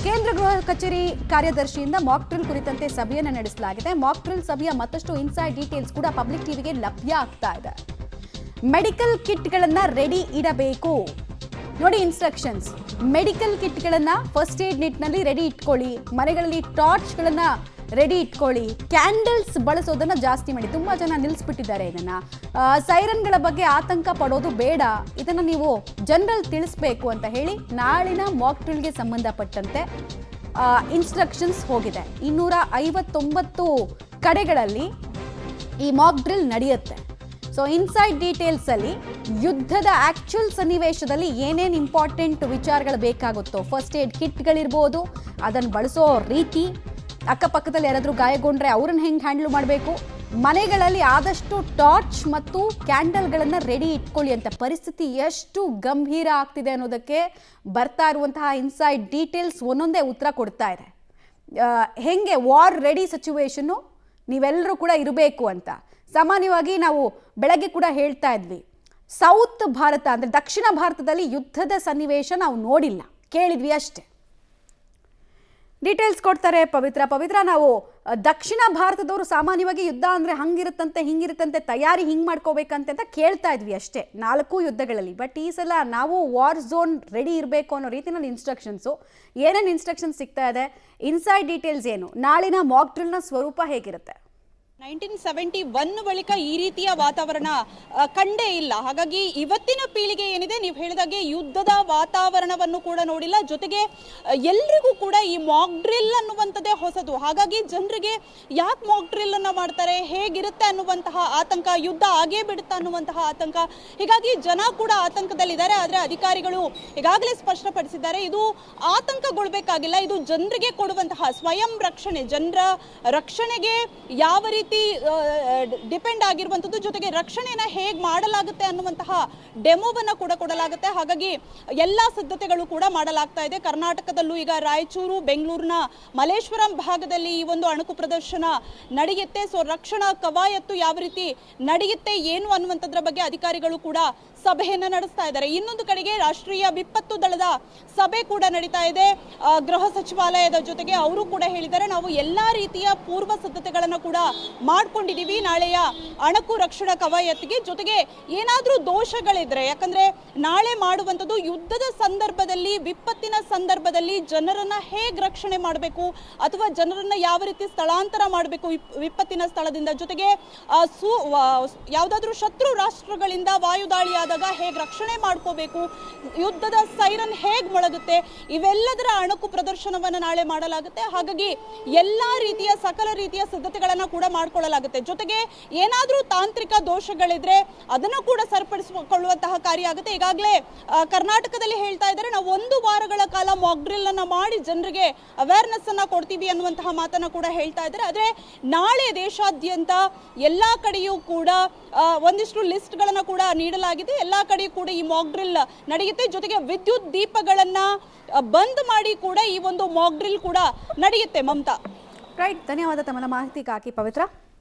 ಕೇಂದ್ರ ಗೃಹ ಕಚೇರಿ ಕಾರ್ಯದರ್ಶಿಯಿಂದ ಮಾಕ್ ಡ್ರಿಲ್ ಕುರಿತಂತೆ ಸಭೆಯನ್ನು ನಡೆಸಲಾಗಿದೆ. ಮಾಕ್ ಡ್ರಿಲ್ ಸಭೆಯ ಮತ್ತಷ್ಟು ಇನ್ಸೈಡ್ ಡೀಟೇಲ್ಸ್ ಕೂಡ ಪಬ್ಲಿಕ್ ಟಿವಿಗೆ ಲಭ್ಯ ಆಗ್ತಾ ಇದೆ. ಮೆಡಿಕಲ್ ಕಿಟ್ಗಳನ್ನು ರೆಡಿ ಇಡಬೇಕು ನೋಡಿ, ಇನ್ಸ್ಟ್ರಕ್ಷನ್ಸ್. ಮೆಡಿಕಲ್ ಕಿಟ್ಗಳನ್ನು ಫಸ್ಟ್ ಏಡ್ ನಿಟ್ನಲ್ಲಿ ರೆಡಿ ಇಟ್ಕೊಳ್ಳಿ. ಮನೆಗಳಲ್ಲಿ ಟಾರ್ಚ್ಗಳನ್ನು ರೆಡಿ ಇಟ್ಕೊಳ್ಳಿ. ಕ್ಯಾಂಡಲ್ಸ್ ಬಳಸೋದನ್ನ ಜಾಸ್ತಿ ಮಾಡಿ. ತುಂಬಾ ಜನ ನಿಲ್ಲಿಸ್ಬಿಟ್ಟಿದ್ದಾರೆ ಇದನ್ನ. ಸೈರನ್ಗಳ ಬಗ್ಗೆ ಆತಂಕ ಪಡೋದು ಬೇಡ, ಇದನ್ನ ನೀವು ಜನರಲ್ ತಿಳಿಸ್ಬೇಕು ಅಂತ ಹೇಳಿ ನಾಳಿನ ಮಾಕ್ ಡ್ರಿಲ್ಗೆ ಸಂಬಂಧಪಟ್ಟಂತೆ ಇನ್ಸ್ಟ್ರಕ್ಷನ್ಸ್ ಹೋಗಿದೆ. 259 ಕಡೆಗಳಲ್ಲಿ ಈ ಮಾಕ್ ಡ್ರಿಲ್ ನಡೆಯುತ್ತೆ. ಸೊ ಇನ್ಸೈಡ್ ಡೀಟೇಲ್ಸ್ ಅಲ್ಲಿ ಯುದ್ಧದ ಆಕ್ಚುಯಲ್ ಸನ್ನಿವೇಶದಲ್ಲಿ ಏನೇನು ಇಂಪಾರ್ಟೆಂಟ್ ವಿಚಾರಗಳು ಬೇಕಾಗುತ್ತೋ, ಫಸ್ಟ್ ಏಡ್ ಕಿಟ್ಗಳಿರ್ಬೋದು, ಅದನ್ನು ಬಳಸೋ ರೀತಿ, ಅಕ್ಕಪಕ್ಕದಲ್ಲಿ ಯಾರಾದರೂ ಗಾಯಗೊಂಡ್ರೆ ಅವ್ರನ್ನ ಹೆಂಗೆ ಹ್ಯಾಂಡಲ್ ಮಾಡಬೇಕು, ಮನೆಗಳಲ್ಲಿ ಆದಷ್ಟು ಟಾರ್ಚ್ ಮತ್ತು ಕ್ಯಾಂಡಲ್ಗಳನ್ನು ರೆಡಿ ಇಟ್ಕೊಳ್ಳಿ ಅಂತ. ಪರಿಸ್ಥಿತಿ ಎಷ್ಟು ಗಂಭೀರ ಆಗ್ತಿದೆ ಅನ್ನೋದಕ್ಕೆ ಬರ್ತಾ ಇರುವಂತಹ ಇನ್ಸೈಡ್ ಡೀಟೇಲ್ಸ್ ಒಂದೊಂದೇ ಉತ್ತರ ಕೊಡ್ತಾ ಇದೆ. ಹೆಂಗೆ ವಾರ್ ರೆಡಿ ಸಿಚುವೇಶನ್ನು ನೀವೆಲ್ಲರೂ ಕೂಡ ಇರಬೇಕು ಅಂತ. ಸಾಮಾನ್ಯವಾಗಿ ನಾವು ಬೆಳಗ್ಗೆ ಕೂಡ ಹೇಳ್ತಾ ಇದ್ವಿ, ಸೌತ್ ಭಾರತ ಅಂದರೆ ದಕ್ಷಿಣ ಭಾರತದಲ್ಲಿ ಯುದ್ಧದ ಸನ್ನಿವೇಶ ನಾವು ನೋಡಿಲ್ಲ, ಕೇಳಿದ್ವಿ ಅಷ್ಟೇ. ಡೀಟೇಲ್ಸ್ ಕೊಡ್ತಾರೆ ಪವಿತ್ರ. ನಾವು ದಕ್ಷಿಣ ಭಾರತದವರು ಸಾಮಾನ್ಯವಾಗಿ ಯುದ್ಧ ಅಂದರೆ ಹಂಗಿರುತ್ತಂತೆ ಹಿಂಗಿರುತ್ತಂತೆ, ತಯಾರಿ ಹಿಂಗೆ ಮಾಡ್ಕೋಬೇಕಂತೆ ಅಂತ ಕೇಳ್ತಾ ಇದ್ವಿ ಅಷ್ಟೇ 4 ಯುದ್ಧಗಳಲ್ಲಿ. ಬಟ್ ಈ ಸಲ ನಾವು ವಾರ್ ಝೋನ್ ರೆಡಿ ಇರಬೇಕು ಅನ್ನೋ ರೀತಿಯಲ್ಲಿ ಇನ್ಸ್ಟ್ರಕ್ಷನ್ಸು, ಏನೇನು ಇನ್ಸ್ಟ್ರಕ್ಷನ್ಸ್ ಸಿಗ್ತಾ ಇದೆ, ಇನ್ಸೈಡ್ ಡೀಟೇಲ್ಸ್ ಏನು, ನಾಳಿನ ಮಾಕ್ ಡ್ರಿಲ್ನ ಸ್ವರೂಪ ಹೇಗಿರುತ್ತೆ. 1971 ಬಳಿಕ ಈ ರೀತಿಯ ವಾತಾವರಣ ಕಂಡೇ ಇಲ್ಲ. ಹಾಗಾಗಿ ಇವತ್ತಿನ ಪೀಳಿಗೆ ಏನಿದೆ, ನೀವು ಹೇಳಿದಾಗೆ ಯುದ್ಧದ ವಾತಾವರಣವನ್ನು ಕೂಡ ನೋಡಿಲ್ಲ. ಜೊತೆಗೆ ಎಲ್ರಿಗೂ ಕೂಡ ಈ ಮಾಕ್ ಡ್ರಿಲ್ ಅನ್ನುವಂಥದ್ದೇ ಹೊಸದು. ಹಾಗಾಗಿ ಜನರಿಗೆ ಯಾಕೆ ಮಾಕ್ ಡ್ರಿಲ್ ಅನ್ನ ಮಾಡ್ತಾರೆ, ಹೇಗಿರುತ್ತೆ ಅನ್ನುವಂತಹ ಆತಂಕ, ಯುದ್ಧ ಆಗೇ ಬಿಡುತ್ತಾ ಅನ್ನುವಂತಹ ಆತಂಕ. ಹೀಗಾಗಿ ಜನ ಕೂಡ ಆತಂಕದಲ್ಲಿದ್ದಾರೆ. ಆದರೆ ಅಧಿಕಾರಿಗಳು ಈಗಾಗಲೇ ಸ್ಪಷ್ಟಪಡಿಸಿದ್ದಾರೆ, ಇದು ಆತಂಕಗೊಳ್ಬೇಕಾಗಿಲ್ಲ, ಇದು ಜನರಿಗೆ ಕೊಡುವಂತಹ ಸ್ವಯಂ ರಕ್ಷಣೆ, ಜನರ ರಕ್ಷಣೆಗೆ ಯಾವ ರೀತಿ ಡಿಪೆಂಡ್ ಆಗಿರುವಂಥದ್ದು, ಜೊತೆಗೆ ರಕ್ಷಣೆನ ಹೇಗೆ ಮಾಡಲಾಗುತ್ತೆ ಅನ್ನುವಂತಹ ಡೆಮೋವನ್ನ ಕೂಡ ಕೊಡಲಾಗುತ್ತೆ. ಹಾಗಾಗಿ ಎಲ್ಲಾ ಸಿದ್ಧತೆಗಳು ಕೂಡ ಮಾಡಲಾಗ್ತಾ ಇದೆ. ಕರ್ನಾಟಕದಲ್ಲೂ ಈಗ ರಾಯಚೂರು, ಬೆಂಗಳೂರಿನ ಮಲ್ಲೇಶ್ವರಂ ಭಾಗದಲ್ಲಿ ಈ ಒಂದು ಅಣುಕು ಪ್ರದರ್ಶನ ನಡೆಯುತ್ತೆ. ಸೊ ರಕ್ಷಣಾ ಕವಾಯತ್ತು ಯಾವ ರೀತಿ ನಡೆಯುತ್ತೆ ಏನು ಅನ್ನುವಂಥದ್ರ ಬಗ್ಗೆ ಅಧಿಕಾರಿಗಳು ಕೂಡ ಸಭೆಯನ್ನ ನಡೆಸ್ತಾ ಇದ್ದಾರೆ. ಇನ್ನೊಂದು ಕಡೆಗೆ ರಾಷ್ಟ್ರೀಯ ವಿಪತ್ತು ದಳದ ಸಭೆ ಕೂಡ ನಡೀತಾ ಇದೆ. ಗೃಹ ಸಚಿವಾಲಯದ ಜೊತೆಗೆ ಅವರು ಕೂಡ ಹೇಳಿದ್ದಾರೆ, ನಾವು ಎಲ್ಲಾ ರೀತಿಯ ಪೂರ್ವ ಸಿದ್ಧತೆಗಳನ್ನ ಕೂಡ ಮಾಡ್ಕೊಂಡಿದೀವಿ ನಾಳೆಯ ಅಣಕು ರಕ್ಷಣಾ ಕವಾಯತ್ತಿಗೆ. ಜೊತೆಗೆ ಏನಾದ್ರೂ ದೋಷಗಳಿದ್ರೆ, ಯಾಕಂದ್ರೆ ನಾಳೆ ಮಾಡುವಂಥದ್ದು ಯುದ್ಧದ ಸಂದರ್ಭದಲ್ಲಿ, ವಿಪತ್ತಿನ ಸಂದರ್ಭದಲ್ಲಿ ಜನರನ್ನ ಹೇಗೆ ರಕ್ಷಣೆ ಮಾಡಬೇಕು ಅಥವಾ ಜನರನ್ನ ಯಾವ ರೀತಿ ಸ್ಥಳಾಂತರ ಮಾಡಬೇಕು ವಿಪತ್ತಿನ ಸ್ಥಳದಿಂದ, ಜೊತೆಗೆ ಯಾವುದಾದ್ರೂ ಶತ್ರು ರಾಷ್ಟ್ರಗಳಿಂದ ವಾಯುದಾಳಿ ಹೇಗೆ ರಕ್ಷಣೆ ಮಾಡ್ಕೋಬೇಕು, ಯುದ್ಧದ ಸೈರನ್ ಹೇಗೆ ಮೊಳಗುತ್ತೆ, ಇವೆಲ್ಲದರ ಅಣಕು ಪ್ರದರ್ಶನವನ್ನ ನಾಳೆ ಮಾಡಲಾಗುತ್ತೆ. ಹಾಗಾಗಿ ಎಲ್ಲಾ ರೀತಿಯ ಸಕಲ ರೀತಿಯ ಸಿದ್ಧತೆಗಳನ್ನ ಕೂಡ ಮಾಡಿಕೊಳ್ಳಲಾಗುತ್ತೆ. ಜೊತೆಗೆ ಏನಾದ್ರೂ ತಾಂತ್ರಿಕ ದೋಷಗಳಿದ್ರೆ ಅದನ್ನ ಕೂಡ ಸರಿಪಡಿಸಿಕೊಳ್ಳುವಂತಹ ಕಾರ್ಯ ಆಗುತ್ತೆ. ಈಗಾಗಲೇ ಕರ್ನಾಟಕದಲ್ಲಿ ಹೇಳ್ತಾ ಇದ್ದಾರೆ, ನಾವು 1 ವಾರಗಳ ಕಾಲ ಮಾಕ್ ಡ್ರಿಲ್ ಅನ್ನ ಮಾಡಿ ಜನರಿಗೆ ಅವೇರ್ನೆಸ್ ಅನ್ನ ಕೊಡ್ತೀವಿ ಅನ್ನುವಂತಹ ಮಾತನ್ನ ಕೂಡ ಹೇಳ್ತಾ ಇದ್ದಾರೆ. ಆದ್ರೆ ನಾಳೆ ದೇಶಾದ್ಯಂತ ಎಲ್ಲಾ ಕಡೆಯೂ ಕೂಡ ಒಂದಿಷ್ಟು ಲಿಸ್ಟ್ ಗಳನ್ನ ಕೂಡ ನೀಡಲಾಗಿದೆ. ಎಲ್ಲಾ ಕಡೆಯೂ ಕೂಡ ಈ ಮಾಕ್ ಡ್ರಿಲ್ ನಡೆಯುತ್ತೆ. ಜೊತೆಗೆ ವಿದ್ಯುತ್ ದೀಪಗಳನ್ನ ಬಂದ್ ಮಾಡಿ ಕೂಡ ಈ ಒಂದು ಮಾಕ್ ಡ್ರಿಲ್ ಕೂಡ ನಡೆಯುತ್ತೆ. ಮಮತಾ, ರೈಟ್, ಧನ್ಯವಾದ ತಮ್ಮ ಮಾಹಿತಿಗಾಗಿ ಪವಿತ್ರ.